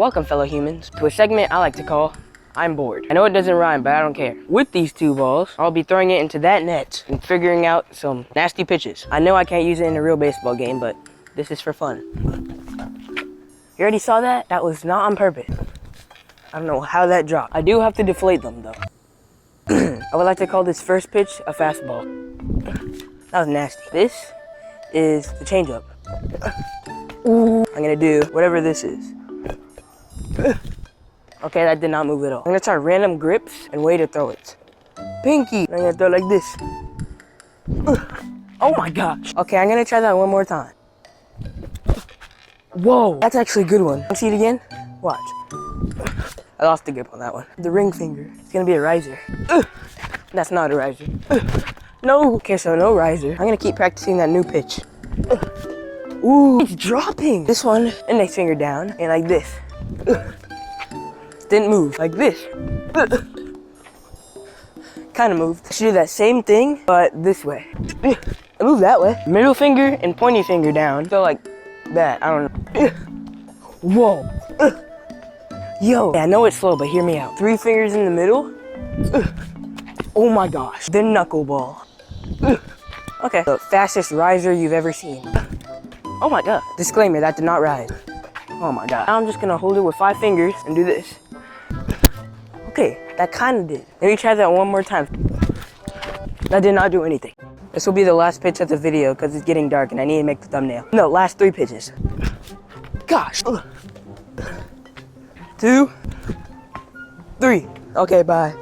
Welcome, fellow humans, to a segment I like to call I'm Bored. I know it doesn't rhyme, but I don't care. With these two balls, I'll be throwing it into that net and figuring out some nasty pitches. I know I can't use it in a real baseball game, but this is for fun. You already saw that? That was not on purpose. I don't know how that dropped. I do have to deflate them, though. I would like to call this first pitch a fastball. That was nasty. This is the changeup. Ooh. I'm gonna do whatever this is. Okay, that did not move at all. I'm gonna try random grips and way to throw it. Pinky. I'm gonna throw it like this. Oh my gosh. Okay, I'm gonna try that one more time. Whoa, that's actually a good one. See it again? Watch. I lost the grip on that one. The ring finger. It's gonna be a riser. That's not a riser. No. Okay, so no riser. I'm gonna keep practicing that new pitch. Ooh, it's dropping. This one, index finger down, and like this. Didn't move, like this. Kind of moved. I should do that same thing, but this way. I moved that way. Middle finger and pointy finger down. So like that, I don't know. Whoa. Yo, yeah, I know it's slow, but hear me out. 3 fingers in the middle. Oh my gosh, the knuckleball. Okay, the fastest riser you've ever seen. Oh my god. Disclaimer, that did not rise. Oh my god. Now I'm just gonna hold it with 5 fingers and do this. Okay, that kind of did. Maybe try that one more time. That did not do anything. This will be the last pitch of the video because it's getting dark and I need to make the thumbnail. No, last 3 pitches. Gosh. 2, 3. Okay, bye.